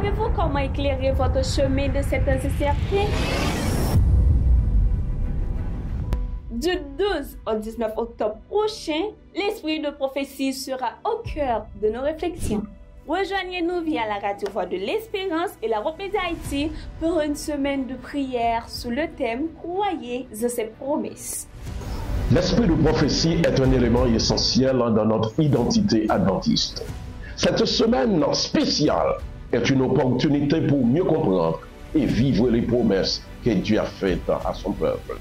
Savez-vous comment éclairer votre chemin de cette incertitude? Du 12 au 19 octobre prochain, l'esprit de prophétie sera au cœur de nos réflexions. Rejoignez-nous via la radio Voix de l'Espérance et la Rope Média Haïti pour une semaine de prière sous le thème « Croyez à ses promesses ». L'esprit de prophétie est un élément essentiel dans notre identité adventiste. Cette semaine spéciale est une opportunité pour mieux comprendre et vivre les promesses que Dieu a faites à son peuple.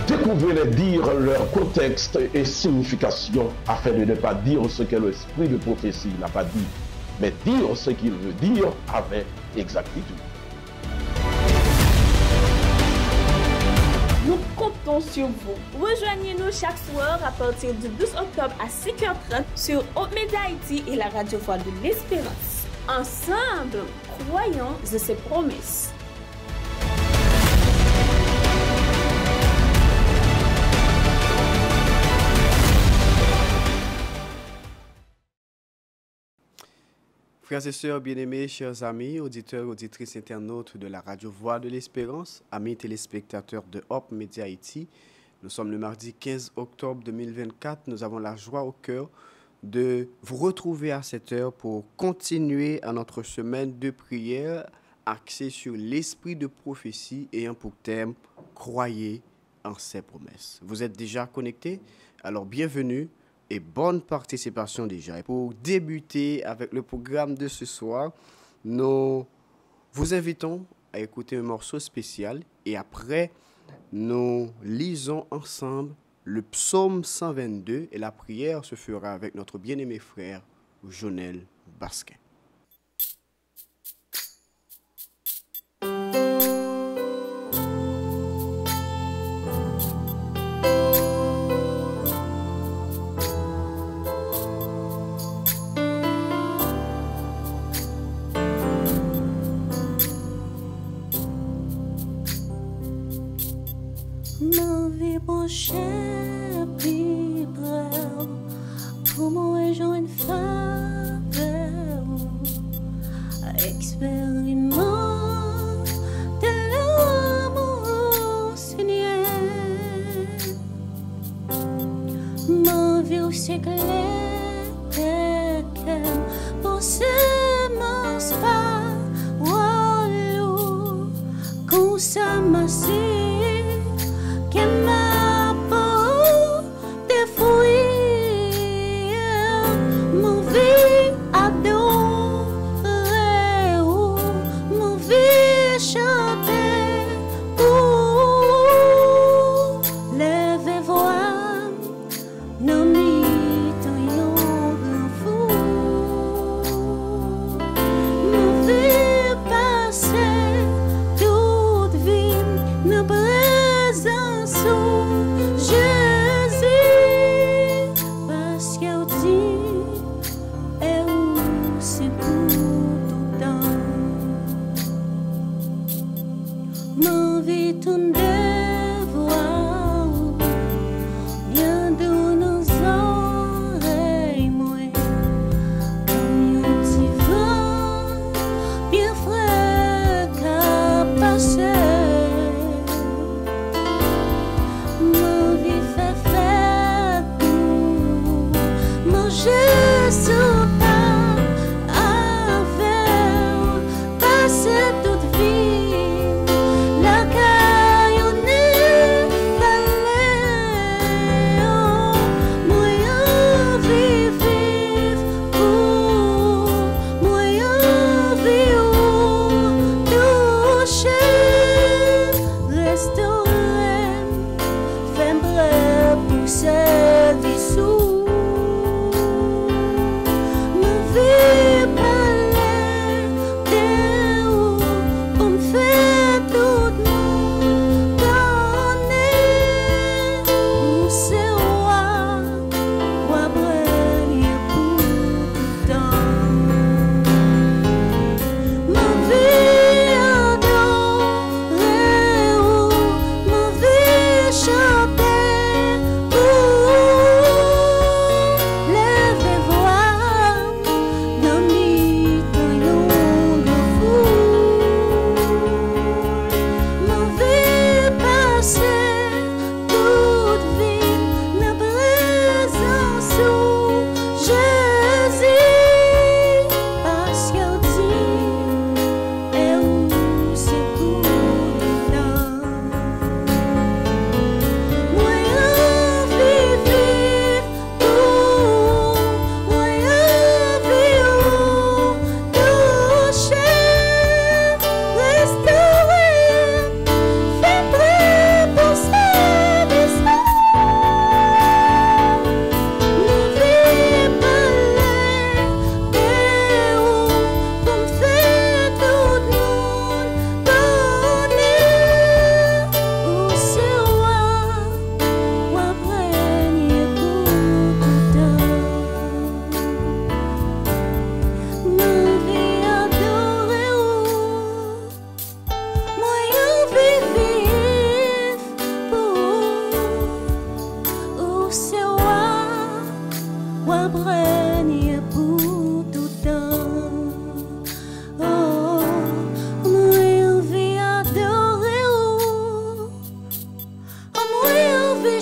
Découvrez les dires, leur contexte et signification afin de ne pas dire ce que l'esprit de prophétie n'a pas dit, mais dire ce qu'il veut dire avec exactitude. Nous comptons sur vous. Rejoignez-nous chaque soir à partir du 12 octobre à 5h30 sur Rope Média Haïti et la radio Voix de l'Espérance. Ensemble, croyons à ses promesses. Frères et sœurs bien-aimés, chers amis, auditeurs, auditrices, internautes de la radio Voix de l'Espérance, amis téléspectateurs de Rope Média Haïti, nous sommes le mardi 15 octobre 2024. Nous avons la joie au cœur de vous retrouver à cette heure pour continuer à notre semaine de prière axée sur l'esprit de prophétie ayant pour thème « Croyez en ses promesses ». Vous êtes déjà connectés? Alors bienvenue. Et bonne participation déjà. Et pour débuter avec le programme de ce soir, nous vous invitons à écouter un morceau spécial et après, nous lisons ensemble le psaume 122 et la prière se fera avec notre bien-aimé frère Jonel Basquin.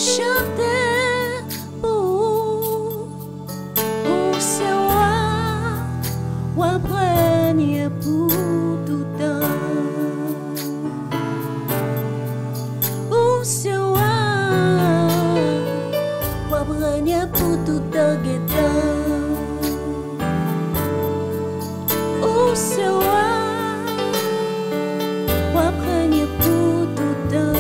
chanter pour ce roi, ou apprendre pour tout temps. Pour ce roi, ou apprendre pour tout temps. Pour ce roi, ou apprendre pour tout temps.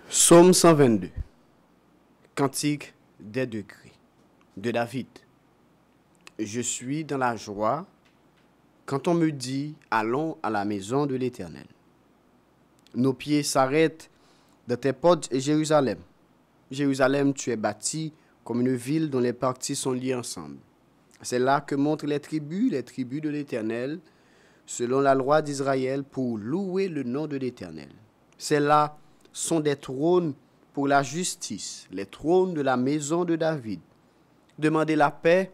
Psaume 122, Cantique des degrés, de David. Je suis dans la joie quand on me dit « Allons à la maison de l'Éternel ». Nos pieds s'arrêtent dans tes portes, Jérusalem. Jérusalem, tu es bâti comme une ville dont les parties sont liées ensemble. C'est là que montrent les tribus de l'Éternel, selon la loi d'Israël, pour louer le nom de l'Éternel. C'est là sont des trônes pour la justice, les trônes de la maison de David. Demandez la paix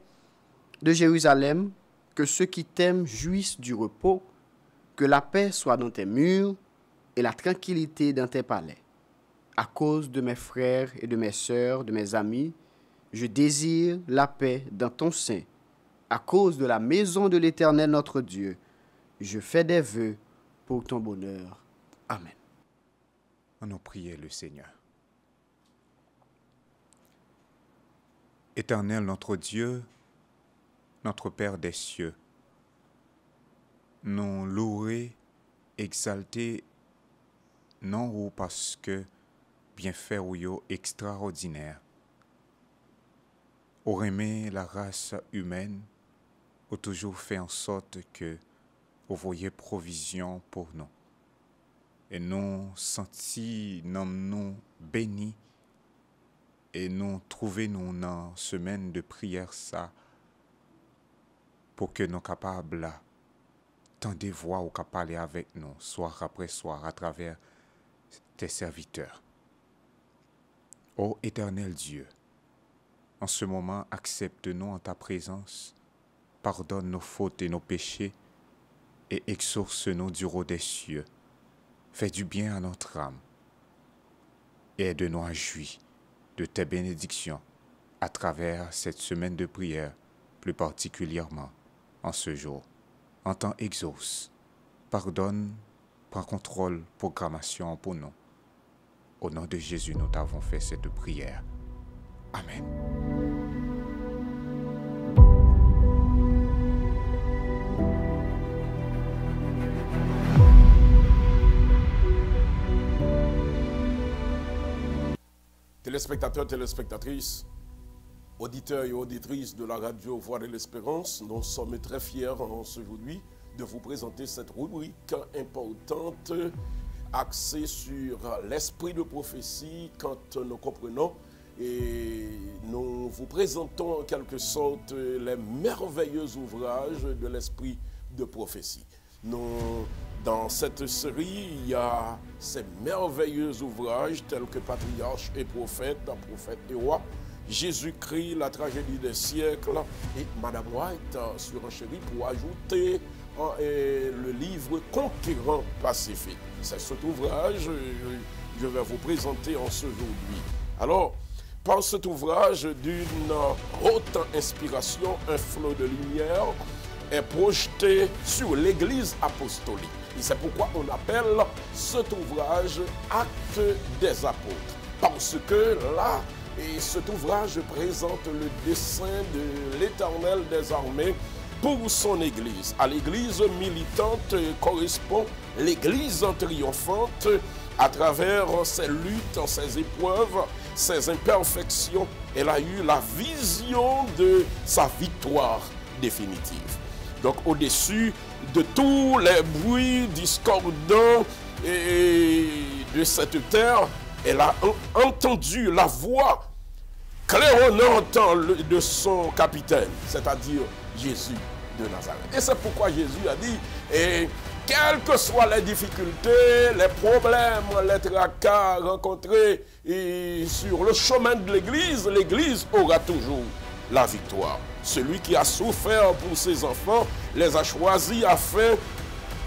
de Jérusalem, que ceux qui t'aiment jouissent du repos, que la paix soit dans tes murs et la tranquillité dans tes palais. À cause de mes frères et de mes sœurs, de mes amis, je désire la paix dans ton sein. À cause de la maison de l'Éternel notre Dieu, je fais des vœux pour ton bonheur. Amen. On a prié le Seigneur. Éternel notre Dieu, notre Père des cieux, nous louer, exalter, non ou parce que bienfait ou yo extraordinaire. Au aimé la race humaine, ou toujours fait en sorte que vous voyez provision pour nous. Et nous sentis, nous bénis, et nous trouver nous dans semaine de prière ça, pour que nous capables tant de voix ou qu'à parler avec nous, soir après soir, à travers tes serviteurs. Ô éternel Dieu, en ce moment, accepte-nous en ta présence, pardonne nos fautes et nos péchés, et exauce-nous du haut des cieux. Fais du bien à notre âme et aide-nous à jouir de tes bénédictions à travers cette semaine de prière, plus particulièrement en ce jour. En temps exauce, pardonne, prends contrôle, programmation pour nous. Au nom de Jésus, nous t'avons fait cette prière. Amen. Téléspectateurs, téléspectatrices, auditeurs et auditrices de la radio Voix de l'Espérance, nous sommes très fiers aujourd'hui de vous présenter cette rubrique importante axée sur l'esprit de prophétie quand nous comprenons et nous vous présentons en quelque sorte les merveilleux ouvrages de l'esprit de prophétie. Dans cette série, il y a ces merveilleux ouvrages tels que Patriarche et Prophète, Prophète et Roi, Jésus-Christ, la tragédie des siècles, et Madame White surenchérit pour ajouter le livre Conquérant Pacifique. C'est cet ouvrage que je vais vous présenter en ce jour-là. Alors, par cet ouvrage d'une haute inspiration, un flot de lumière est projeté sur l'Église apostolique. Et c'est pourquoi on appelle cet ouvrage Actes des apôtres. Parce que là, cet ouvrage présente le dessein de l'Éternel des armées pour son Église. À l'Église militante correspond l'Église triomphante à travers ses luttes, ses épreuves, ses imperfections. Elle a eu la vision de sa victoire définitive. Donc au-dessus de tous les bruits discordants de cette terre, elle a entendu la voix claironnante de son capitaine, c'est-à-dire Jésus de Nazareth. Et c'est pourquoi Jésus a dit, et quelles que soient les difficultés, les problèmes, les tracas rencontrés sur le chemin de l'Église aura toujours la victoire. Celui qui a souffert pour ses enfants les a choisis afin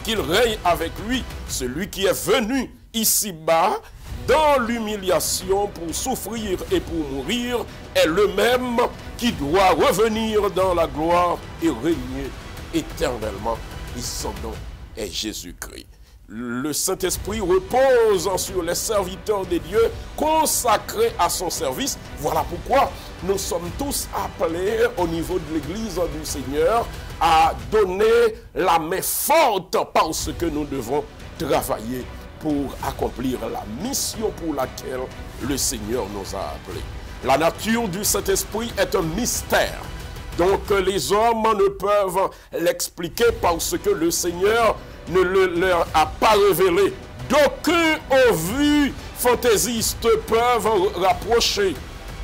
qu'ils règnent avec lui. Celui qui est venu ici-bas dans l'humiliation pour souffrir et pour mourir est le même qui doit revenir dans la gloire et régner éternellement. Et son nom est Jésus-Christ. Le Saint-Esprit repose sur les serviteurs de Dieu consacrés à son service. Voilà pourquoi nous sommes tous appelés au niveau de l'Église du Seigneur à donner la main forte parce que nous devons travailler pour accomplir la mission pour laquelle le Seigneur nous a appelés. La nature du Saint-Esprit est un mystère. Donc les hommes ne peuvent l'expliquer parce que le Seigneur ne leur a pas révélé. D'aucuns aux vues fantaisistes peuvent rapprocher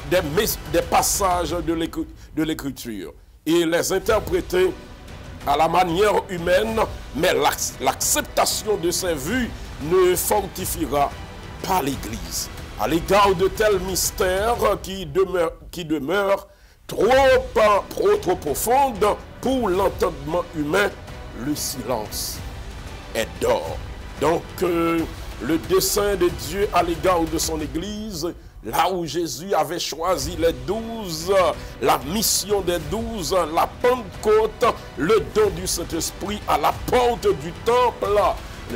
des passages de l'Écriture et les interpréter à la manière humaine, mais l'acceptation de ces vues ne fortifiera pas l'Église. À l'égard de tels mystères qui demeurent trop profondes pour l'entendement humain, le silence est d'or. Donc, le dessein de Dieu à l'égard de son Église, là où Jésus avait choisi les 12, la mission des 12, la Pentecôte, le don du Saint-Esprit à la porte du temple,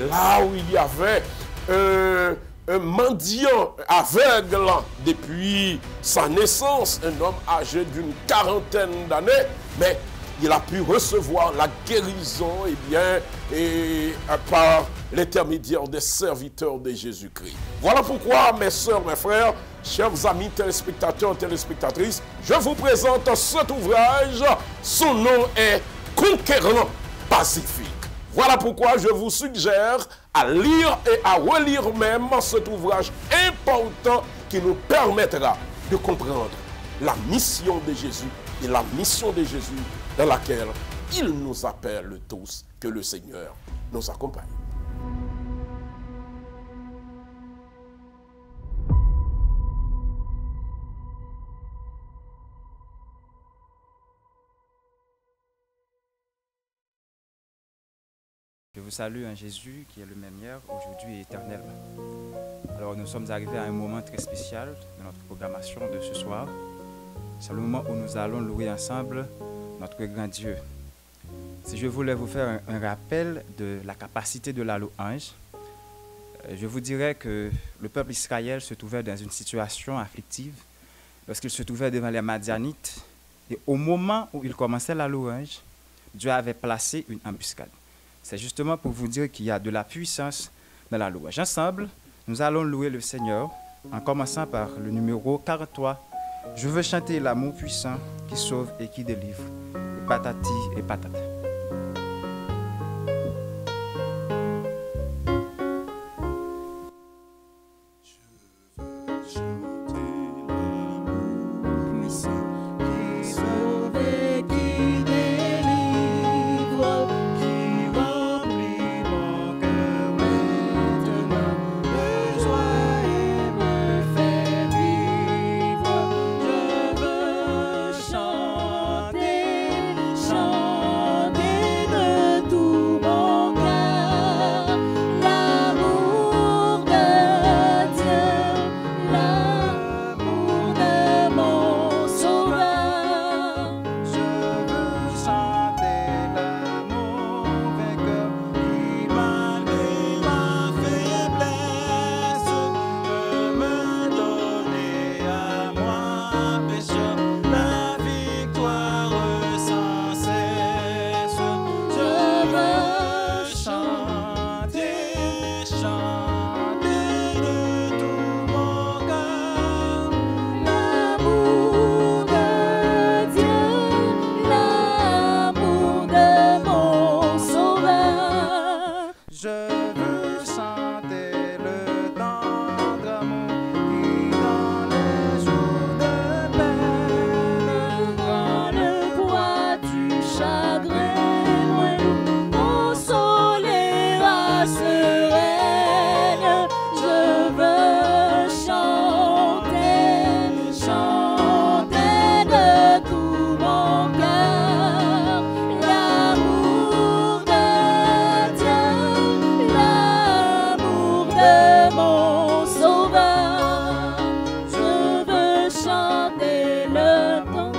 là où il y avait un mendiant aveugle depuis sa naissance, un homme âgé d'une quarantaine d'années, mais il a pu recevoir la guérison par l'intermédiaire des serviteurs de Jésus-Christ. Voilà pourquoi, mes sœurs, mes frères, chers amis téléspectateurs, téléspectatrices, je vous présente cet ouvrage. Son nom est Conquérant Pacifique. Voilà pourquoi je vous suggère à lire et à relire même cet ouvrage important qui nous permettra de comprendre la mission de Jésus et la mission de Jésus dans laquelle il nous appelle tous. Que le Seigneur nous accompagne. Je vous salue en Jésus qui est le même hier, aujourd'hui et éternellement. Alors nous sommes arrivés à un moment très spécial de notre programmation de ce soir. C'est le moment où nous allons louer ensemble notre grand Dieu. Si je voulais vous faire un rappel de la capacité de la louange, je vous dirais que le peuple Israël se trouvait dans une situation afflictive lorsqu'il se trouvait devant les Madianites. Et au moment où il commençait la louange, Dieu avait placé une embuscade. C'est justement pour vous dire qu'il y a de la puissance dans la louange. Ensemble, nous allons louer le Seigneur en commençant par le numéro 43. Je veux chanter l'amour puissant qui sauve et qui délivre. Et patati et patata. Chanter sereine, je veux chanter, chanter de tout mon cœur l'amour de Dieu, l'amour de mon Sauveur. Je veux chanter le nom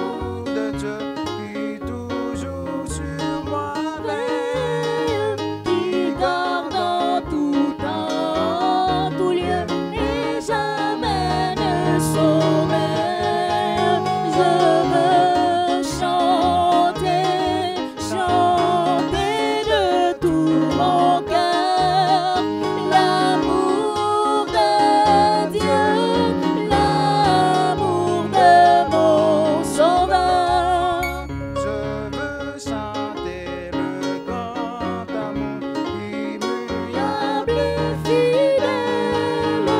de Dieu qui toujours sur moi veille, qui garde en tout temps, tout lieu et jamais ne sommeille. Je veux chanter, chanter de tout mon cœur l'amour de Dieu, l'amour de mon Sauveur. Je veux chanter le grand amour immuable Immuable et fidèle,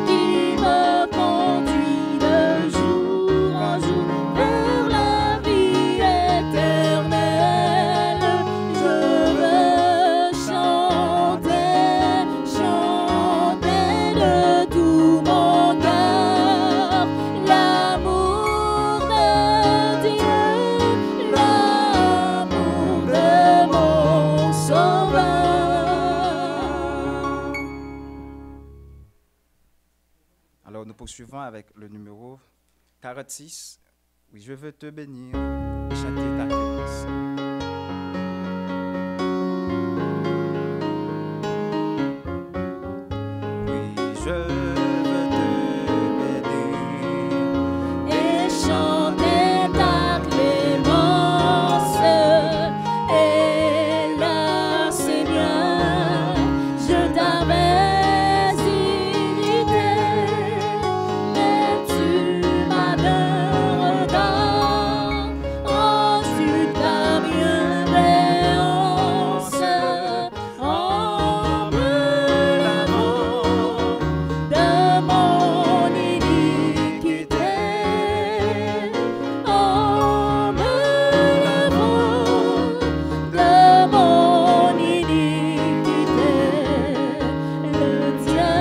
qui me conduit de jour en jour vers la vie éternelle. Je veux chanter, chanter de tout mon cœur l'amour de Dieu, l'amour de mon Sauveur. Alors nous poursuivons avec le numéro 46. Oui, je veux te bénir, chanter ta clémence. Oui, je veux te bénir. Et chanter ta clémence. Et là, Seigneur, je t'avais imité, mais tu m'as d'un regard rendu ta bienveillance en me lavant de mon iniquité, en me lavant de mon iniquité. Le Dieu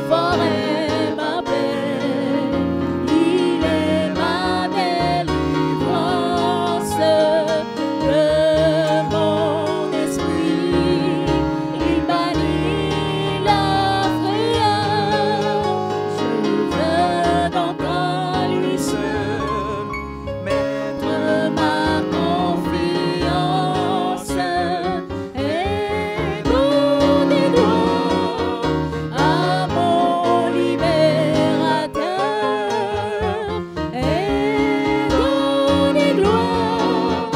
fort est ma paix, il est ma délivrance de mon esprit, il bannit la frayeur. Je veux donc en lui seul mettre ma confiance et donner gloire à mon libérateur, et donner gloire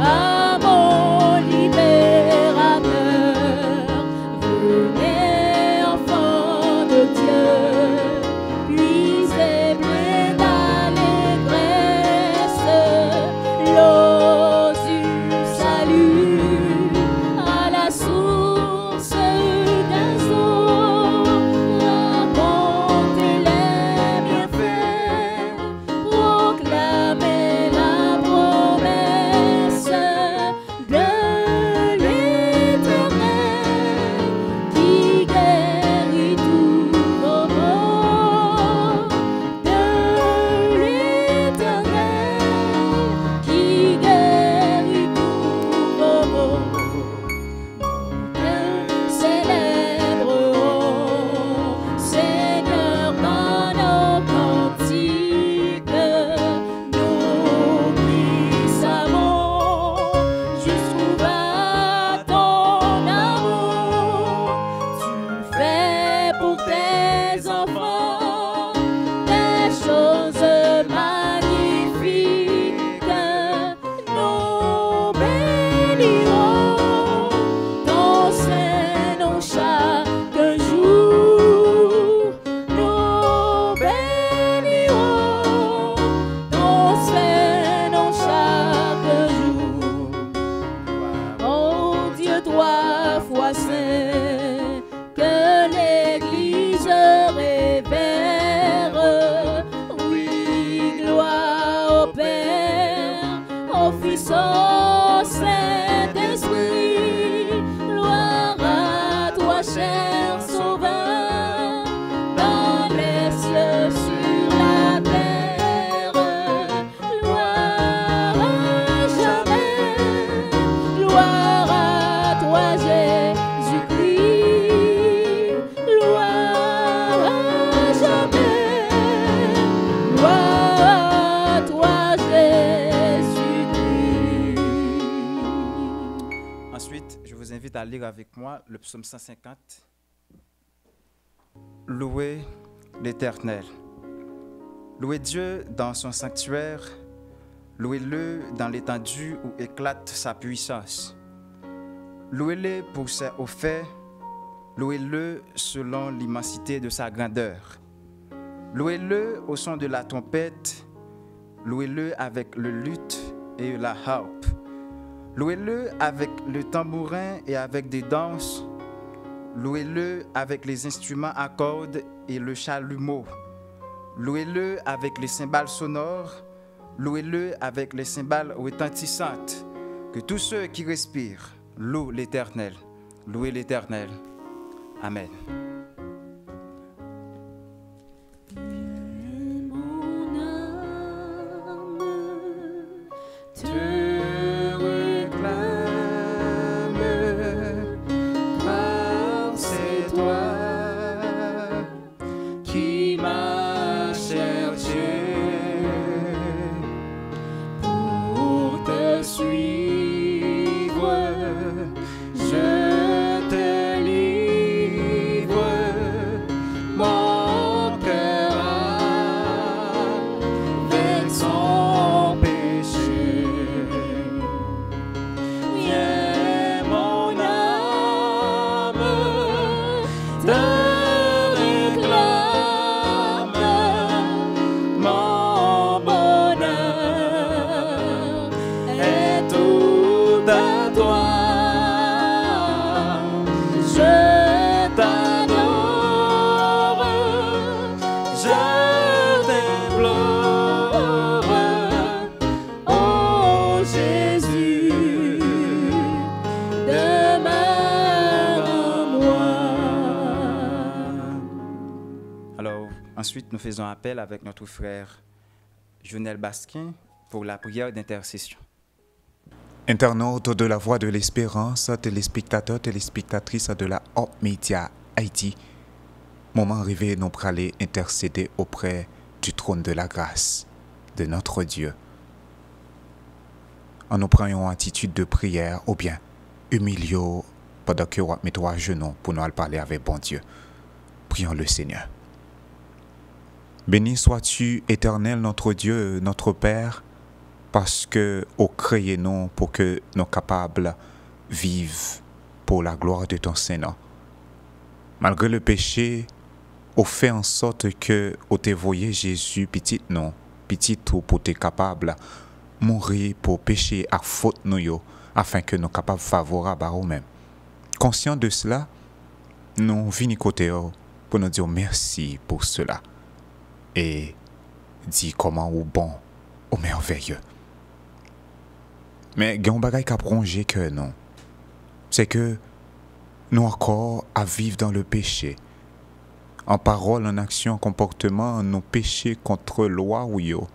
à mon libérateur. Venez, enfants de Dieu, puisez plein d'allégresse l'eau du salut à la source des eaux. Racontez les bienfaits, proclamez la promesse de l'Éternel qui cher sauveur, dans les cieux, sur la terre. Gloire à jamais, gloire à toi Jésus-Christ, gloire à jamais, gloire à toi Jésus-Christ. Ensuite, je vous invite à lire avec moi le psaume 150. Louez l'Éternel. Louez Dieu dans son sanctuaire. Louez-le dans l'étendue où éclate sa puissance. Louez-le pour ses hauts faits. Louez-le selon l'immensité de sa grandeur. Louez-le au son de la trompette. Louez-le avec le luth et la harpe. Louez-le avec le tambourin et avec des danses. Louez-le avec les instruments à cordes et le chalumeau. Louez-le avec les cymbales sonores. Louez-le avec les cymbales retentissantes. Que tous ceux qui respirent louent l'Éternel. Louez l'Éternel. Amen. Mon âme te réclame, car c'est toi qui m'as cherché pour te suivre. Je te livre mon cœur avec son péché. Viens mon âme, te réclame, mon bonheur est tout à toi. Je t'adore, je t'implore, oh Jésus, demeure en moi. Alors, ensuite, nous faisons appel avec notre frère Jonel Basquin pour la prière d'intercession. Internautes de la Voix de l'Espérance, téléspectateurs, téléspectatrices de la Hop Media Haïti, moment arrivé, nous pour aller intercéder auprès du trône de la grâce de notre Dieu. En nous prenant une attitude de prière ou bien humilions pendant que nous mettons à genoux pour nous aller parler avec bon Dieu. Prions le Seigneur. Béni sois-tu, Éternel, notre Dieu, notre Père, parce que au créé nous pour que nous capables vivre pour la gloire de ton Seigneur. Malgré le péché, au fait en sorte que au te voyé Jésus petit non, petit tout pour te capable mourir pour pécher à faute nous yo, afin que nous capables favorables à nous-mêmes. Conscient de cela, nous venons côté pour nous dire merci pour cela et dire comment ou bon ou merveilleux. Mais il y a un bagage qui a prolongé que non. C'est que nous encore à vivre dans le péché. En parole, en action, en comportement, nous péchons contre loi ou yo.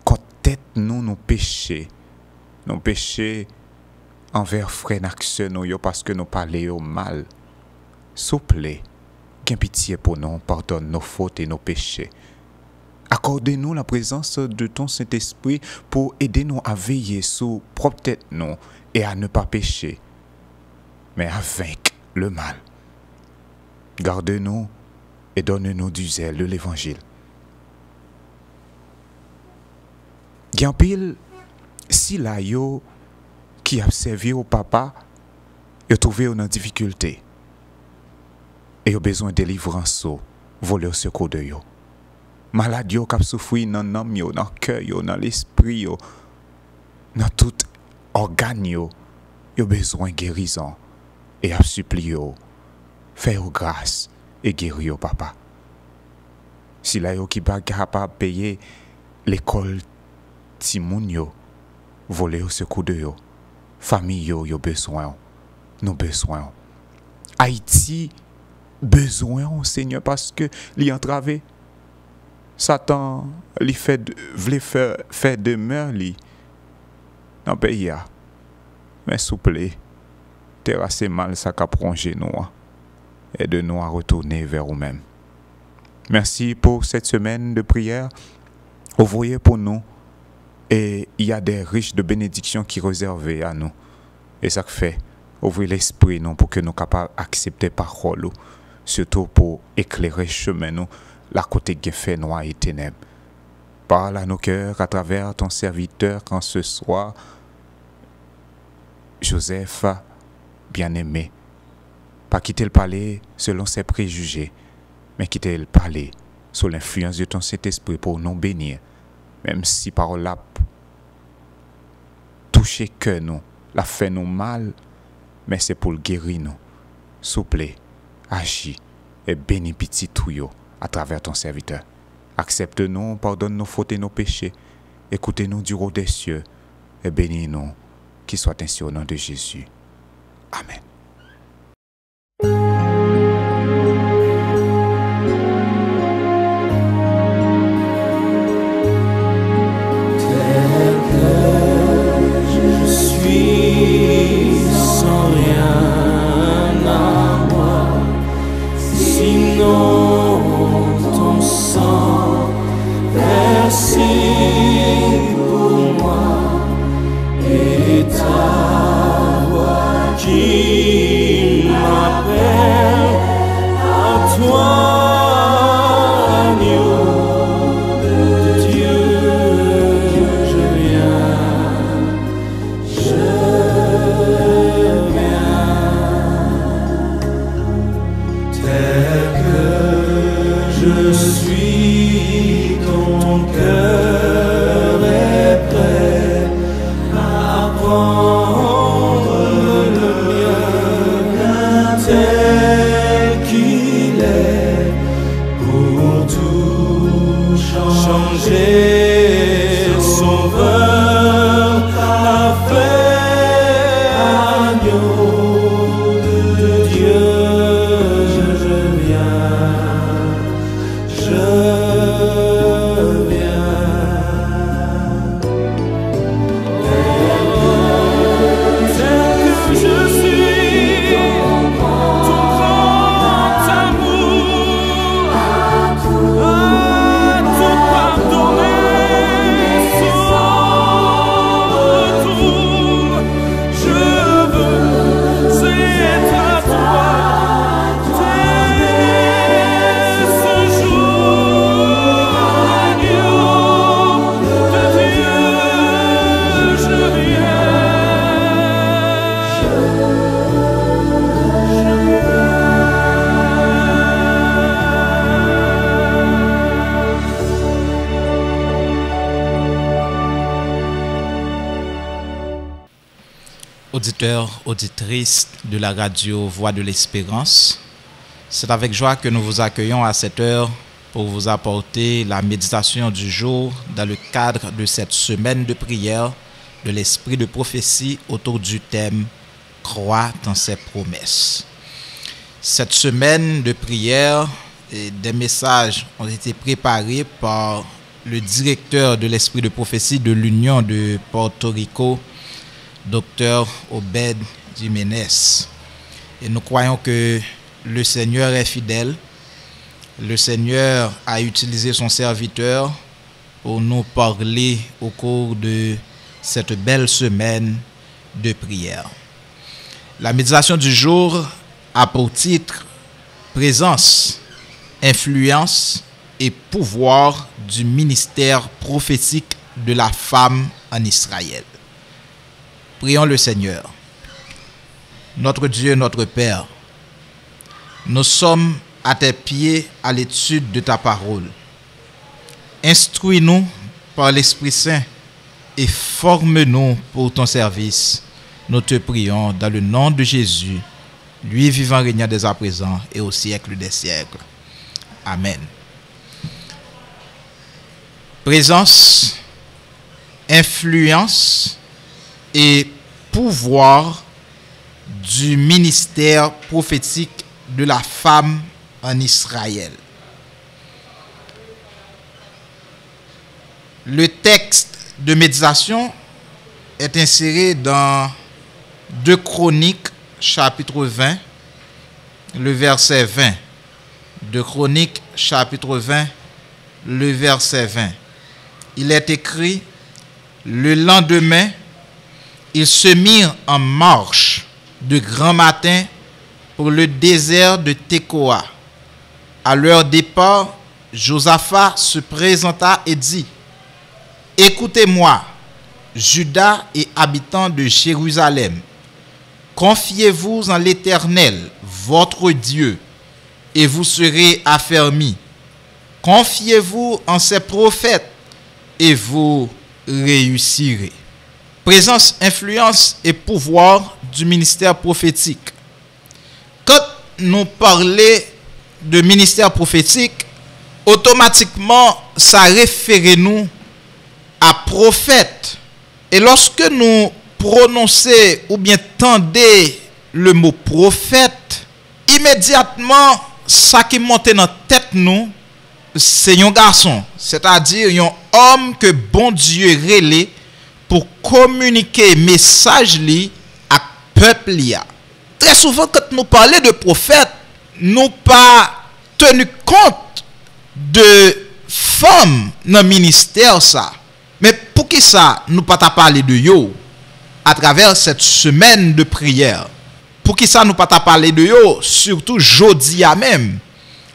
Quand tête nous péchons. Nous péchons envers frère n'action nous yo parce que nous parlons mal. S'il vous plaît, qu'un pitié pour nous, pardonne nos fautes et nos péchés. Accorde-nous la présence de ton Saint-Esprit pour aider nous à veiller sur propre tête nous et à ne pas pécher, mais à vaincre le mal. Garde-nous et donne-nous du zèle de l'Évangile. Gen pile si la yo qui a servi au papa, yo trouvé une difficulté et yo besoin de délivrance, voler au secours de yo. Malade yo k'ap souffri dans l'âme yo, dans cœur yo, dans l'esprit yo, dans tout organe yo, yo besoin guérison et a supplie yo, faire grâce et guérir yo papa. Si la yo qui pas capable payer l'école ti moun yo, voler au secours de yo, famille yo besoin, nous besoin. Haïti besoin au Seigneur parce que l'y entravé. Satan voulait faire demeure li dans le pays. Mais s'il vous plaît, terrasser mal ça qu'a prongé nous. Aide-nous à retourner vers nous-mêmes. Merci pour cette semaine de prière. Ouvrez pour nous. Et il y a des riches de bénédictions qui sont réservées à nous. Et ça fait ouvrir l'esprit nous pour que nous soyons capables d'accepter parole, surtout pour éclairer le chemin nous, la côté qui fait noir et ténèbres. Parle à nos cœurs à travers ton serviteur quand ce soir, Joseph, bien-aimé, pas quitter le palais selon ses préjugés, mais quitter le palais sous l'influence de ton Saint-Esprit pour nous bénir, même si parole là toucher que nous, la fait nous mal, mais c'est pour le guérir nous. Souple, agis et bénis petit tout à travers ton serviteur. Accepte-nous, pardonne nos fautes et nos péchés. Écoutez-nous du haut des cieux et bénis-nous, qu'il soit ainsi au nom de Jésus. Amen. Sans rien à moi, sinon ton sang versé pour moi et ta voix qui m'appelle à toi. Je suis, ton cœur est prêt à prendre le mien tel qu'il est pour tout changer, sauveur, parfait agneau de Dieu. Auditeurs, auditrices de la radio Voix de l'Espérance, c'est avec joie que nous vous accueillons à cette heure pour vous apporter la méditation du jour dans le cadre de cette semaine de prière de l'esprit de prophétie autour du thème « Crois dans ses promesses ». Cette semaine de prière, des messages ont été préparés par le directeur de l'esprit de prophétie de l'Union de Porto Rico, Dr. Obed Jiménez. Et nous croyons que le Seigneur est fidèle. Le Seigneur a utilisé son serviteur pour nous parler au cours de cette belle semaine de prière. La méditation du jour a pour titre « Présence, influence et pouvoir du ministère prophétique de la femme en Israël ». Prions le Seigneur. Notre Dieu, notre Père, nous sommes à tes pieds à l'étude de ta parole. Instruis-nous par l'Esprit Saint et forme-nous pour ton service. Nous te prions dans le nom de Jésus, lui vivant, régnant dès à présent et au siècle des siècles. Amen. Présence, influence et pouvoir du ministère prophétique de la femme en Israël. Le texte de méditation est inséré dans 2 Chroniques, chapitre 20, le verset 20. 2 Chroniques, chapitre 20, le verset 20. Il est écrit: le lendemain, ils se mirent en marche de grand matin pour le désert de Tekoa. À leur départ, Josaphat se présenta et dit: écoutez-moi, Juda et habitants de Jérusalem, confiez-vous en l'Éternel, votre Dieu, et vous serez affermis. Confiez-vous en ses prophètes, et vous réussirez. Présence, influence et pouvoir du ministère prophétique. Quand nous parlons de ministère prophétique, automatiquement, ça réfère nous à prophète. Et lorsque nous prononçons ou bien tendez le mot prophète, immédiatement, ça qui monte dans la tête nous, c'est un garçon, c'est-à-dire un homme que bon Dieu relève pour communiquer message li à peuple li. Très souvent quand nous parlons de prophète, nous pas tenu compte de femmes dans le ministère ça. Mais pour qui ça nous pas parler de yo à travers cette semaine de prière? Pour qui ça nous pas parler de yo surtout jeudi à même,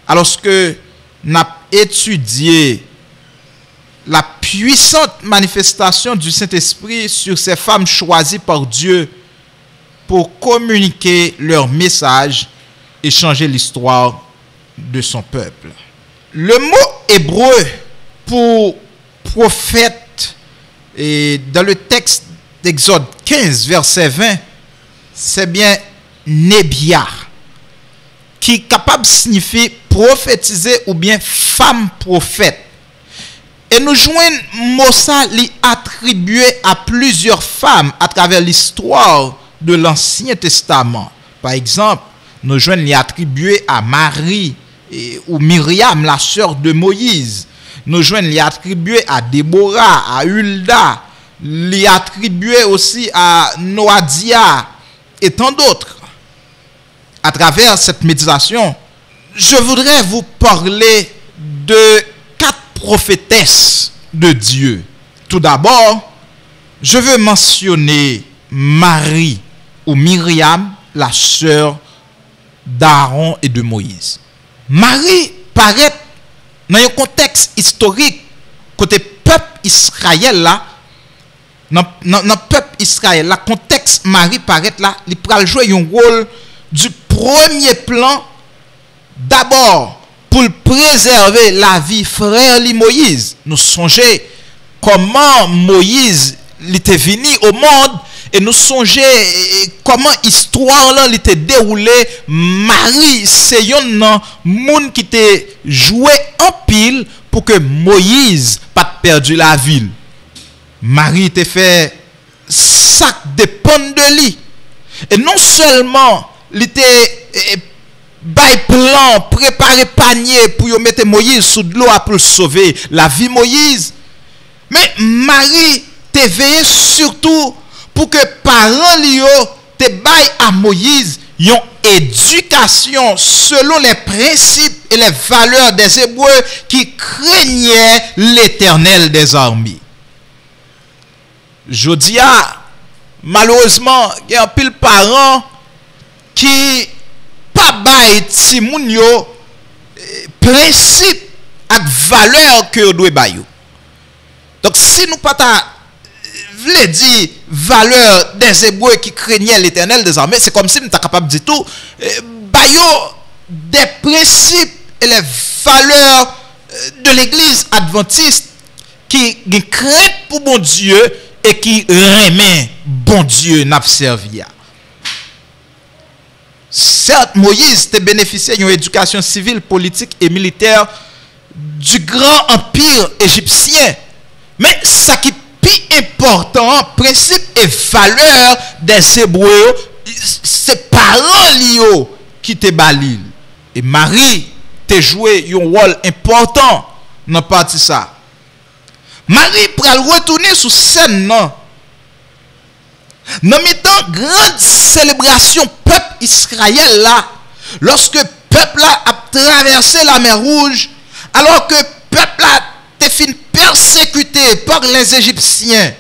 alors que n'a étudié la puissante manifestation du Saint-Esprit sur ces femmes choisies par Dieu pour communiquer leur message et changer l'histoire de son peuple. Le mot hébreu pour prophète et dans le texte d'Exode 15 verset 20, c'est bien Nebia, qui est capable de signifier prophétiser ou bien femme prophète. Et nous joignons mot ça li attribué à plusieurs femmes à travers l'histoire de l'Ancien Testament. Par exemple, nous joignons li attribué à Marie ou Myriam, la sœur de Moïse. Nous joignons li attribué à Déborah, à Hulda, li attribué aussi à Noadia et tant d'autres. À travers cette méditation, je voudrais vous parler de 4 prophétesses de Dieu. Tout d'abord, je veux mentionner Marie ou Myriam, la sœur d'Aaron et de Moïse. Marie paraît dans un contexte historique côté peuple Israël là, dans peuple Israël, le contexte Marie paraît là, il pral jouer un rôle du premier plan. D'abord, pour préserver la vie frère li Moïse. Nous songeons comment Moïse était venu au monde et nous songeons comment l'histoire là était déroulée. Marie, c'est un monde qui était joué en pile pour que Moïse pas perdu la ville. Marie était fait sac dépend de lui. Et non seulement il était bay plan, préparer panier pour y mettre Moïse sous de l'eau pour sauver la vie Moïse. Mais Marie te veillé surtout pour que parents li te bay à Moïse une éducation selon les principes et les valeurs des Hébreux qui craignaient l'Éternel des armées. Jodia, malheureusement, il y a un pile parents qui pas bay ti moun yo principe ak valeur que doit bay yo. Donc si nous pas ta vle di valeur des Hébreux qui craignaient l'Éternel des armées, c'est comme si nous ta capable de dire tout bay yo des principes et les valeurs de l'église adventiste qui craint pour bon Dieu et qui remet bon Dieu n'a servi. Certes, Moïse te bénéficié d'une éducation civile, politique et militaire du grand empire égyptien. Mais ce qui est plus important, principe et valeur des Hébreux, c'est parents liyo qui te balil. Et Marie te joué un rôle important dans partie ça. Marie pral retourner sous scène non. Dans mi-temps grande célébration peuple Israël là, lorsque peuple là a traversé la mer Rouge, alors que peuple là te fin persécuté par les Égyptiens.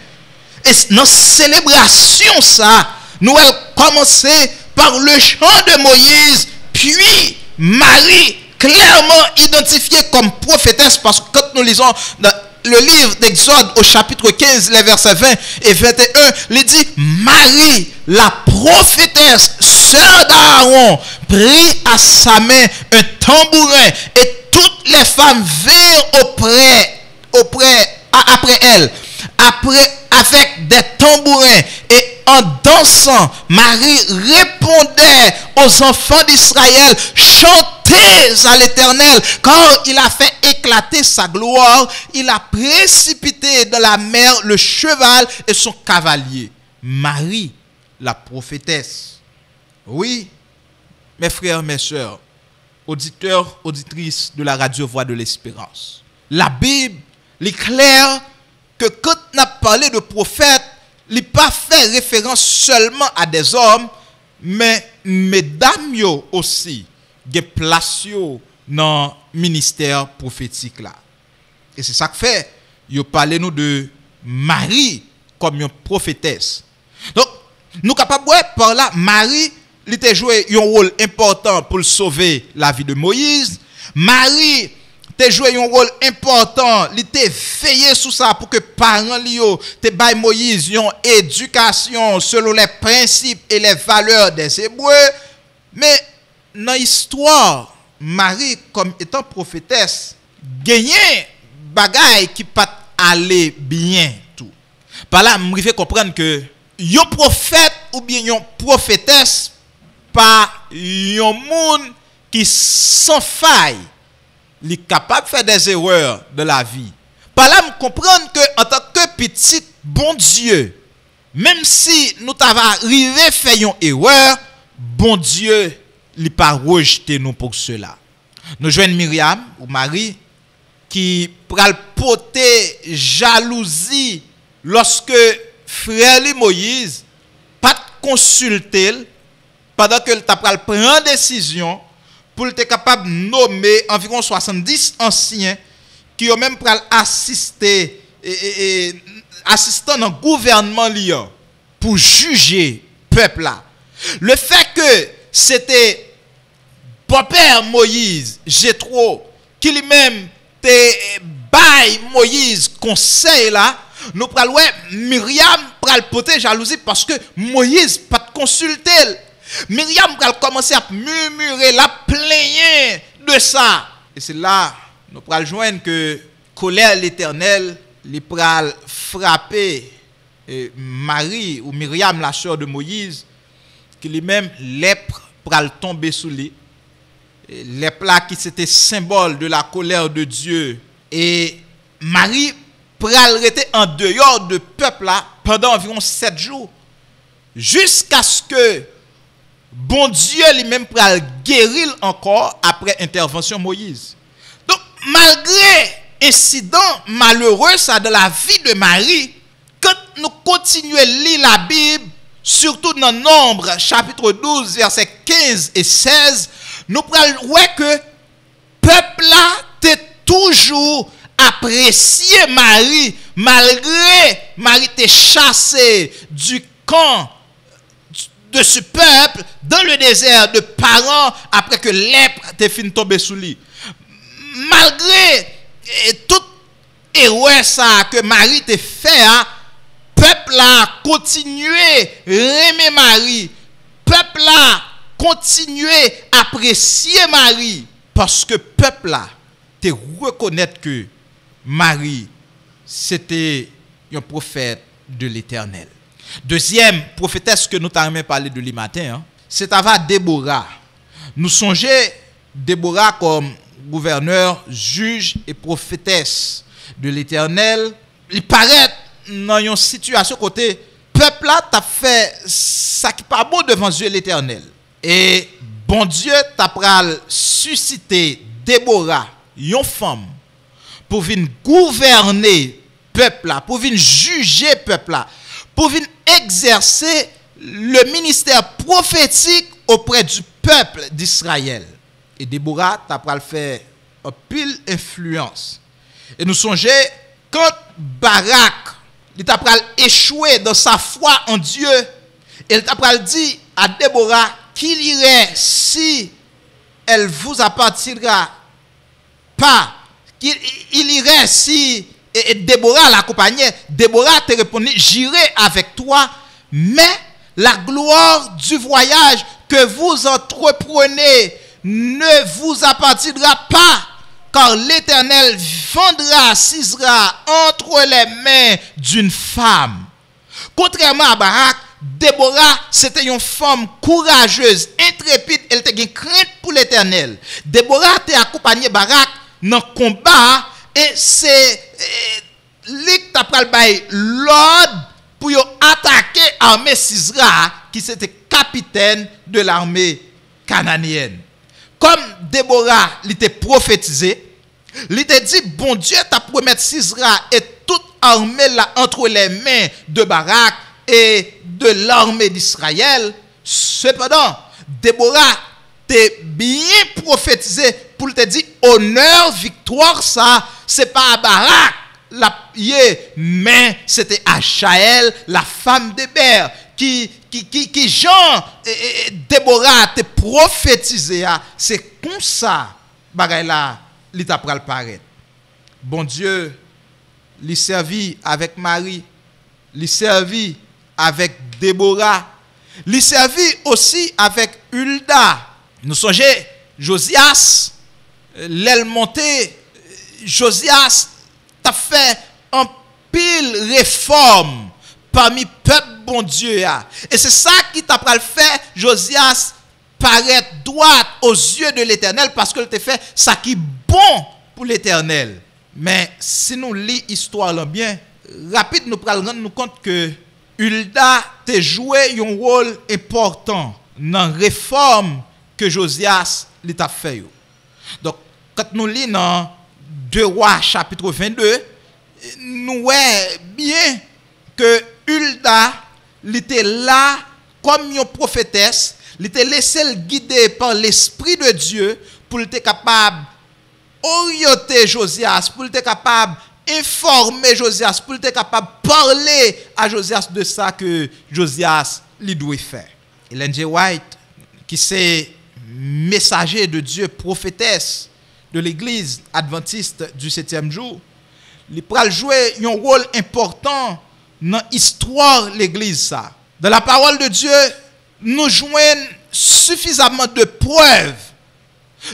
Et dans célébration ça, nous allons commencer par le chant de Moïse, puis Marie clairement identifiée comme prophétesse, parce que quand nous lisons dans le livre d'Exode au chapitre 15, les versets 20 et 21, il dit Marie, la prophétesse, sœur d'Aaron, prit à sa main un tambourin et toutes les femmes vinrent après elle, avec des tambourins, et en dansant, Marie répondait aux enfants d'Israël, chantez à l'Éternel, car il a fait éclater sa gloire, il a précipité dans la mer le cheval et son cavalier. Marie, la prophétesse. Oui, mes frères, mes sœurs, auditeurs, auditrices de la radio Voix de l'Espérance. La Bible est claire que quand on a parlé de prophète, il n'a pas fait référence seulement à des hommes, mais mesdames yo aussi, des places dans le ministère prophétique là. Et c'est ça que fait, yo parlé nous de Marie comme une prophétesse. Donc, nous capables par là, Marie, il a joué un rôle important pour sauver la vie de Moïse. Marie te joué un rôle important, il te veillé sur ça pour que parents lio te bail Moïse une éducation selon les principes et les valeurs des Hébreux. Mais dans l'histoire, Marie comme étant prophétesse, gagnait bagaille qui pas aller bien tout. Par là, me fait comprendre que un prophète ou bien une prophétesse pas un monde qui sans faille, il est capable de faire des erreurs de la vie. Par là, me comprendre que en tant que petit bon Dieu, même si nous t'avons arrivé à faire une erreur, bon Dieu, il n'a pas rejeté nous pour cela. Nous joignons Myriam ou Marie qui pral porter jalousie lorsque frère Moïse pas consulter pendant que t'a pral prendre décision pour être capable de nommer environ 70 anciens qui ont même pral assister assistant dans le gouvernement liant pour juger peuple là. Le fait que c'était père Moïse, Jéthro, qui lui-même te bail Moïse conseil là, nous pral ouais Myriam pral porter jalousie parce que Moïse pas consulter. Myriam pral commencer à murmurer, la plaigner de ça. Et c'est là nous pral joindre que colère l'Éternel li pral frapper Marie ou Myriam la sœur de Moïse, qui lui-même lèpre pral tomber sous lui. Les plats qui c'était symbole de la colère de Dieu, et Marie pral rester en dehors de peuple là pendant environ 7 jours jusqu'à ce que bon Dieu lui-même pral guérir encore après intervention Moïse. Donc malgré incident malheureux ça dans la vie de Marie, quand nous continuons à lire la Bible, surtout dans Nombre chapitre 12 versets 15 et 16, nous prenons que peuple là t'es toujours apprécié Marie malgré Marie t'es chassé du camp de ce peuple dans le désert de Paran après que lèpre t'es fin tombé sous lui. Malgré tout erreur ça que Marie t'es fait, peuple là continuer aimer Marie, peuple là continuer apprécier Marie parce que peuple là te reconnaître que Marie c'était un prophète de l'Éternel. Deuxième prophétesse que nous t'avons parlé de lui matin, c'est Ava Déborah. Nous songeons Déborah comme gouverneur, juge et prophétesse de l'Éternel. Il paraît dans une situation côté peuple là t'a fait ça qui pas bon devant Dieu l'Éternel. Et bon Dieu t'a pral susciter Déborah, une femme, pour venir gouverner peuple là, pour venir juger peuple là, pour venir exercer le ministère prophétique auprès du peuple d'Israël. Et Déborah t'a pral faire un pile influence. Et nous songeons quand Barak il t'a pral échoué dans sa foi en Dieu, il t'a pral dit à Déborah qu'il irait si elle vous appartiendra pas, qu'il irait si et Déborah l'accompagnait. Déborah te répondit, j'irai avec toi, mais la gloire du voyage que vous entreprenez ne vous appartiendra pas, car l'Éternel vendra Sisera entre les mains d'une femme. Contrairement à Barak, Déborah, c'était une femme courageuse, intrépide, elle était crainte pour l'Éternel. Déborah t'a accompagné Barak dans le combat et c'est lui qui t'a pris l'ordre pour attaquer l'armée Sisera qui c'était capitaine de l'armée cananéenne. Comme Déborah l'était prophétisé, il t'a dit bon Dieu t'a promis Sisera et toute armée là entre les mains de Barak et de l'armée d'Israël. Cependant, Déborah t'est bien prophétisé pour te dire honneur, victoire, ça, c'est pas à Barak, mais c'était à Jaël, la femme d'Héber, qui Jean et Déborah t'est prophétisé. C'est comme ça, bagay là, li t'a pral paraître. Bon Dieu, li servi avec Marie, li servi avec Déborah, li servi aussi avec Hulda. Nous songeons Josias, l'aile montée, Josias t'a fait un pile réforme parmi peuple bon Dieu. Et c'est ça qui t'a pral fait Josias paraître droit aux yeux de l'Éternel parce que t'a fait ça qui est bon pour l'Éternel. Mais si nous lisons l'histoire là bien, rapide nous pral rendre nous compte que Hulda t'a joué un rôle important dans la réforme que Josias t'a fait. Donc, quand nous lisons dans 2 Rois chapitre 22, nous voyons bien que Hulda était là comme une prophétesse, il était laissé guider par l'Esprit de Dieu pour être capable d'orienter Josias, pour être capable informer Josias, pour être capable de parler à Josias de ça que Josias lui doit faire. Ellen G. White, qui c'est messager de Dieu, prophétesse de l'église adventiste du 7e jour, il pral jouer un rôle important dans l'histoire de l'église. Dans la parole de Dieu, nous joignons suffisamment de preuves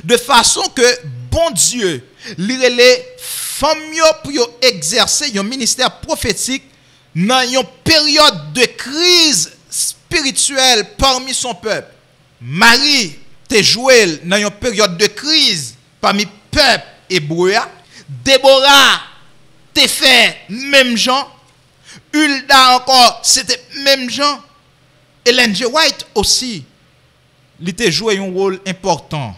de façon que bon Dieu les femmes pour exercer un ministère prophétique dans une période de crise spirituelle parmi son peuple. Marie te joué dans une période de crise parmi le peuple hébreu. Déborah te fait même gens. Hulda encore, c'était même gens. Ellen G. White aussi, il te joué un rôle important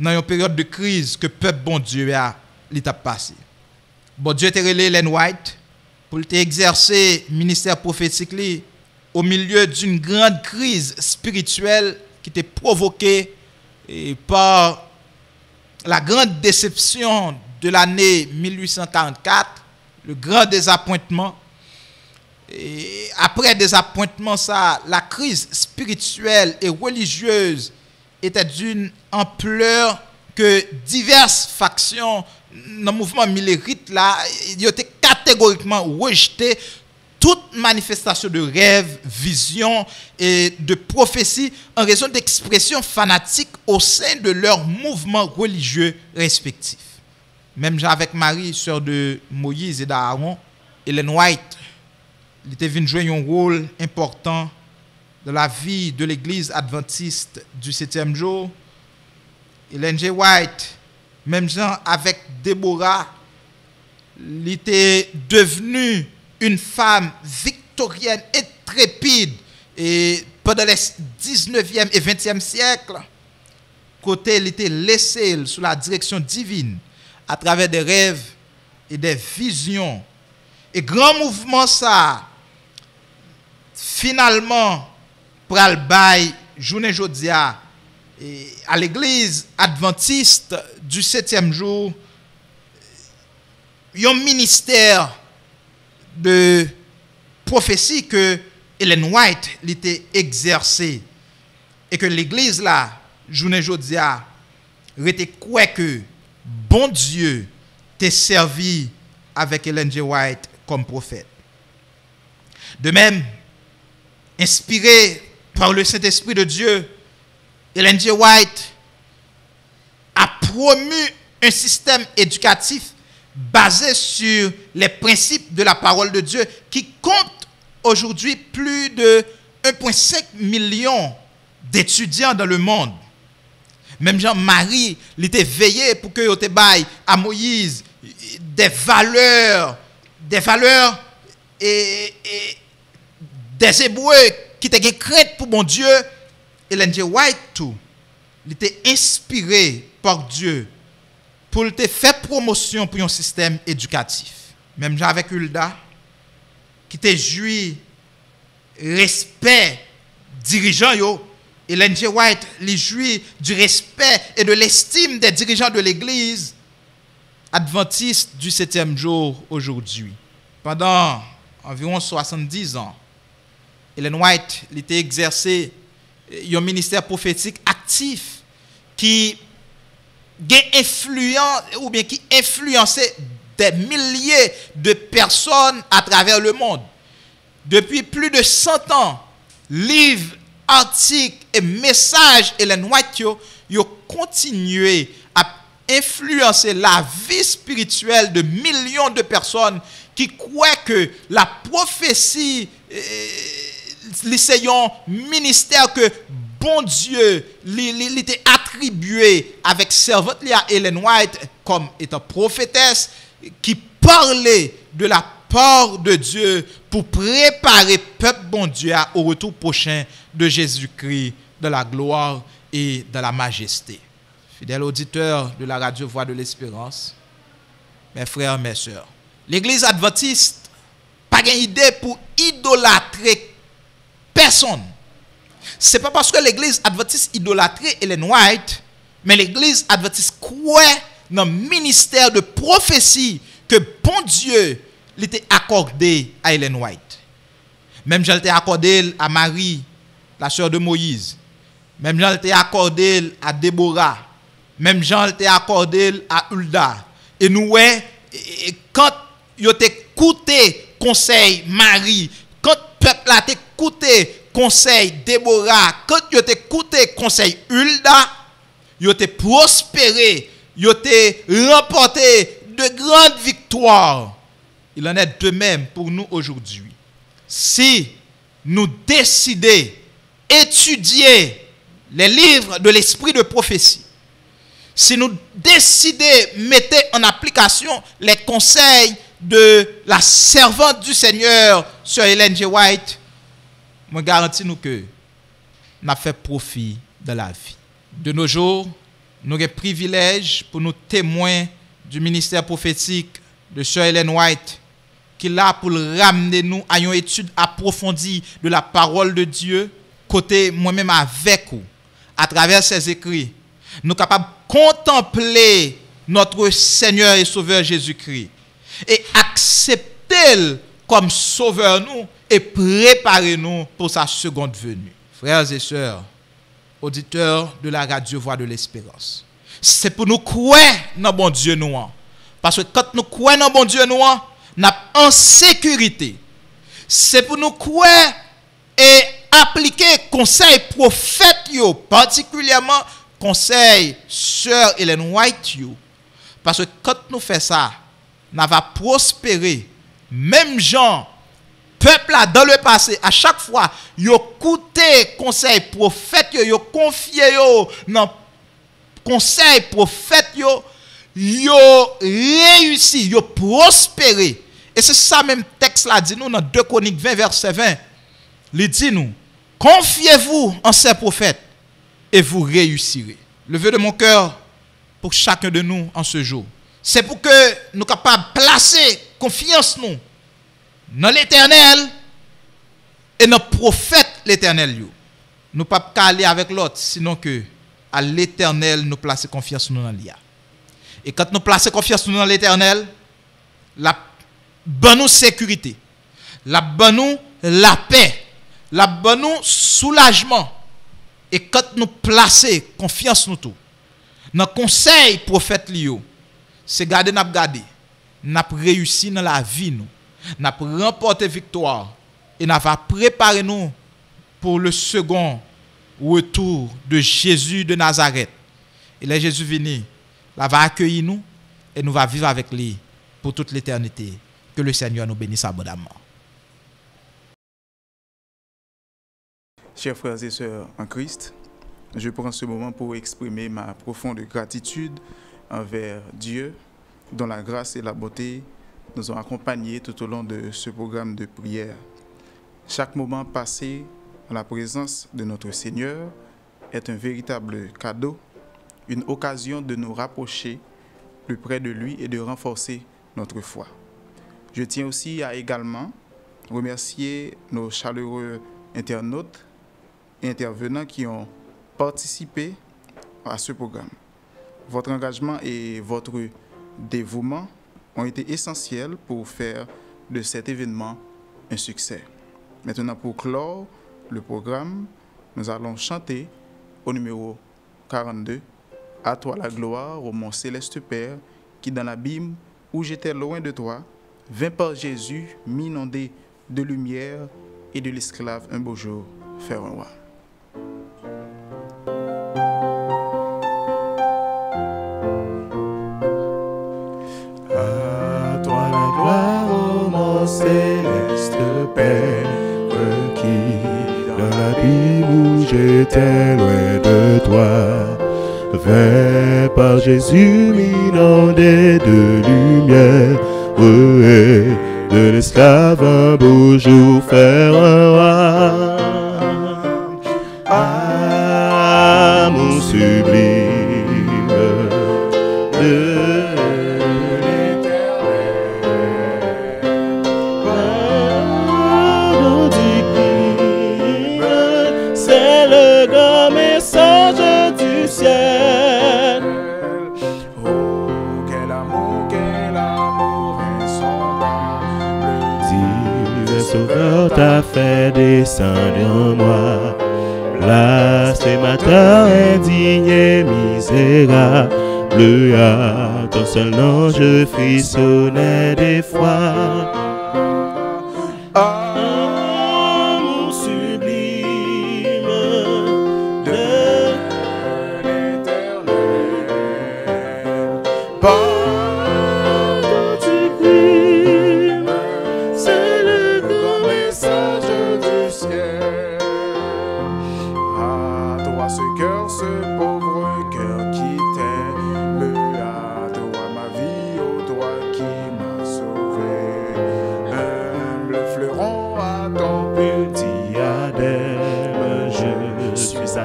dans une période de crise que le peuple bon Dieu a passé. Bon Dieu te relé Ellen White pour exercer le ministère prophétique au milieu d'une grande crise spirituelle qui était provoquée par la grande déception de l'année 1844, le grand désappointement. Et après désappointement, la crise spirituelle et religieuse était d'une ampleur que diverses factions dans le mouvement milérite là, ils étaient catégoriquement rejetés toute manifestation de rêve, vision et de prophétie en raison d'expressions fanatiques au sein de leurs mouvements religieux respectifs. Même avec Marie, sœur de Moïse et d'Aaron, Ellen White, il était venu jouer un rôle important dans la vie de l'église adventiste du 7e jour. Ellen G. White, même gens avec Déborah, il était devenu une femme victorienne, intrépide et pendant les 19e et 20e siècles, côté il était laissé sous la direction divine à travers des rêves et des visions. Et grand mouvement ça, finalement, pral bay journée jodia à l'église adventiste du 7e jour, un ministère de prophétie que Ellen White l'était exercé et que l'église là journée jodia était quoi que bon Dieu t'est servi avec Ellen G. White comme prophète. De même, inspiré par le Saint-Esprit de Dieu, Ellen G. White a promu un système éducatif basé sur les principes de la parole de Dieu qui compte aujourd'hui plus de 1,5 million d'étudiants dans le monde. Même Jean-Marie, il était veillé pour que te baille à Moïse des valeurs et des Hébreux qui étaient crainte pour mon Dieu. Ellen G. White tout, il était inspiré par Dieu pour te faire promotion pour un système éducatif. Même avec Hulda, qui te joui respect dirigeants yo, Ellen G. White lui jouit du respect et de l'estime des dirigeants de l'église adventiste du 7e jour aujourd'hui. Pendant environ 70 ans, Ellen White était exercé un ministère prophétique actif qui influençait des milliers de personnes à travers le monde. Depuis plus de 100 ans, livres, articles et messages Ellen White ont continué à influencer la vie spirituelle de millions de personnes qui croient que la prophétie lycéen ministère que bon Dieu l'était attribué avec servante à Ellen White comme étant prophétesse qui parlait de la part de Dieu pour préparer peuple bon Dieu au retour prochain de Jésus-Christ dans la gloire et dans la majesté. Fidèles auditeurs de la radio Voix de l'Espérance, mes frères, mes sœurs, l'église adventiste n'a pas idée pour idolâtrer personne. C'est pas parce que l'église adventiste idolâtrait Ellen White, mais l'église adventiste croit dans le ministère de prophétie que bon Dieu l'était accordé à Ellen White. Même j'en l'était accordé à Marie, la sœur de Moïse. Même j'en l'était accordé à Déborah. Même j'en l'était accordé à Hulda. Et nous, quand vous avez écouté conseil Marie, quand le peuple a écouté conseil Déborah, quand vous avez écouté conseil Hulda, vous avez prospéré, vous avez remporté de grandes victoires. Il en est de même pour nous aujourd'hui. Si nous décidons d'étudier les livres de l'esprit de prophétie, si nous décidons de mettre en application les conseils de la servante du Seigneur, Sœur Ellen G. White, je garantis nous que nous avons fait profit de la vie. De nos jours, nous avons le privilège pour nous témoins du ministère prophétique de Sœur Ellen White, qui est là pour ramener nous à une étude approfondie de la parole de Dieu, côté moi-même avec vous, à travers ses écrits. Nous sommes capables de contempler notre Seigneur et Sauveur Jésus-Christ et accepter comme Sauveur nous et préparer nous pour sa seconde venue. Frères et sœurs, auditeurs de la radio Voix de l'Espérance, c'est pour nous croire dans bon Dieu nous. Parce que quand nous croyons dans bon Dieu nous, nous sommes en sécurité. C'est pour nous croire et appliquer conseil prophète, particulièrement conseil Sœur Ellen White. Parce que quand nous faisons ça, nous allons prospérer. Même gens, peuple là dans le passé, à chaque fois, ils ont écouté conseil prophète, ils ont confié dans conseil prophète, ils ont réussi, ils ont prospéré. Et c'est ça même texte là dit nous dans 2 Chroniques 20 verset 20. Il dit nous, confiez-vous en ces prophètes et vous réussirez. Le vœu de mon cœur pour chacun de nous en ce jour, c'est pour que nous soyons capables de placer confiance nous dans l'Éternel et dans le prophète l'Éternel. Nous ne pouvons pas aller avec l'autre, sinon que à l'Éternel nous placer confiance nous dans l'IA. Et quand nous plaçons confiance nous dans l'Éternel, la bonne sécurité, la bonne la paix, la bonne soulagement. Et quand nous plaçons confiance nous tout, dans le conseil prophète Lio, c'est garder n'a réussi dans la vie nous, n'a remporté victoire et n'a va préparer nous pour le second retour de Jésus de Nazareth. Et là Jésus venu, là va accueillir nous et nous va vivre avec lui pour toute l'éternité. Que le Seigneur nous bénisse abondamment. Chers frères et sœurs en Christ, je prends ce moment pour exprimer ma profonde gratitude envers Dieu, dont la grâce et la beauté nous ont accompagnés tout au long de ce programme de prière. Chaque moment passé en la présence de notre Seigneur est un véritable cadeau, une occasion de nous rapprocher plus près de lui et de renforcer notre foi. Je tiens aussi à également remercier nos chaleureux internautes et intervenants qui ont participé à ce programme. Votre engagement et votre dévouement ont été essentiels pour faire de cet événement un succès. Maintenant, pour clore le programme, nous allons chanter au numéro 42, « À toi la gloire, ô mon céleste Père, qui dans l'abîme où j'étais loin de toi, vint par Jésus m'inonder de lumière et de l'esclave un beau jour faire un roi. » À toi la gloire, ô mon céleste Père, qui dans l'abîme où j'étais loin de toi, vint par Jésus m'inonder de lumière, et de l'esclave un beau jour faire un roi. Ah, mon sublime de Sauveur t'a fait descendre en moi, blasphémateur indigne et misérable, à ton seul nom je frissonnais des fois. Ah, mon sublime de l'Éternel,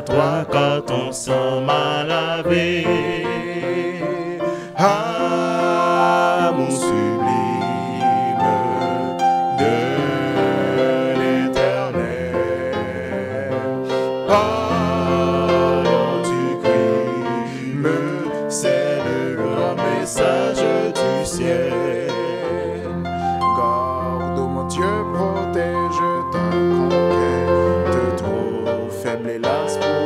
toi quand ton sang m'a lavé. Ah, mon sublime de l'Éternel, pardon du crime, c'est le grand message du ciel. Garde, mon Dieu, protège ta conquête, trop faible hélas pour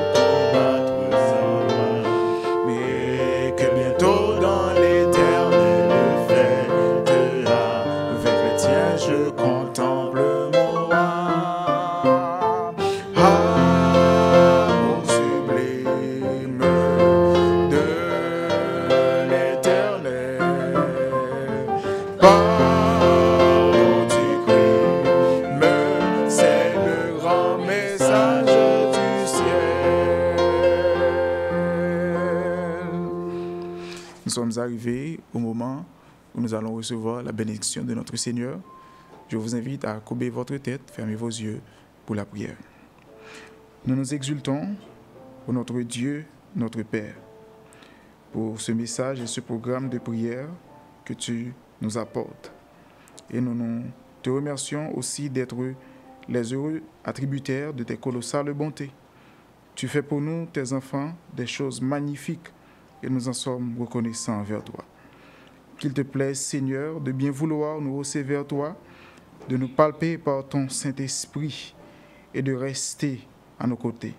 arrivés au moment où nous allons recevoir la bénédiction de notre Seigneur. Je vous invite à courber votre tête, fermer vos yeux pour la prière. Nous nous exultons pour notre Dieu, notre Père, pour ce message et ce programme de prière que tu nous apportes. Et nous te remercions aussi d'être les heureux attributaires de tes colossales bontés. Tu fais pour nous, tes enfants, des choses magnifiques et nous en sommes reconnaissants envers toi. Qu'il te plaise, Seigneur, de bien vouloir nous hausser vers toi, de nous palper par ton Saint-Esprit et de rester à nos côtés.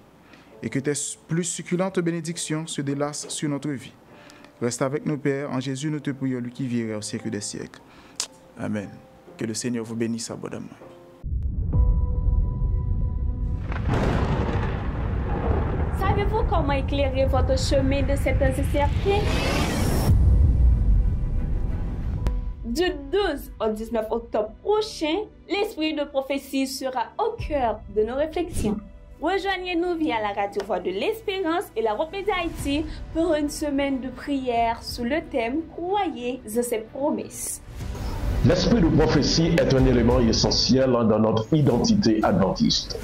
Et que tes plus succulentes bénédictions se délassent sur notre vie. Reste avec nous, Père. En Jésus, nous te prions, lui qui vivra au siècle des siècles. Amen. Que le Seigneur vous bénisse abondamment. Savez-vous comment éclairer votre chemin de cette incertitude? Du 12 au 19 octobre prochain, l'esprit de prophétie sera au cœur de nos réflexions. Rejoignez-nous via la radio Voix de l'Espérance et la Route Média Haïti pour une semaine de prière sous le thème « Croyez en ses promesses ». L'esprit de prophétie est un élément essentiel dans notre identité adventiste.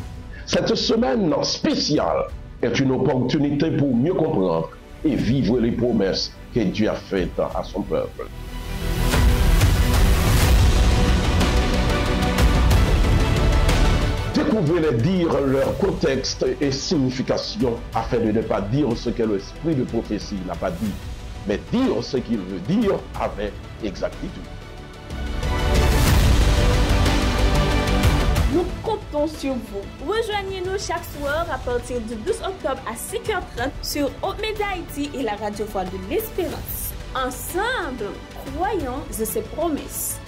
Cette semaine spéciale est une opportunité pour mieux comprendre et vivre les promesses que Dieu a faites à son peuple. Découvrez les dires, leur contexte et signification afin de ne pas dire ce que l'esprit de prophétie n'a pas dit, mais dire ce qu'il veut dire avec exactitude. Nous comptons sur vous. Rejoignez-nous chaque soir à partir du 12 octobre à 5h30 sur Hope Media Haïti et la radio Voix de l'Espérance. Ensemble, croyons en ses promesses.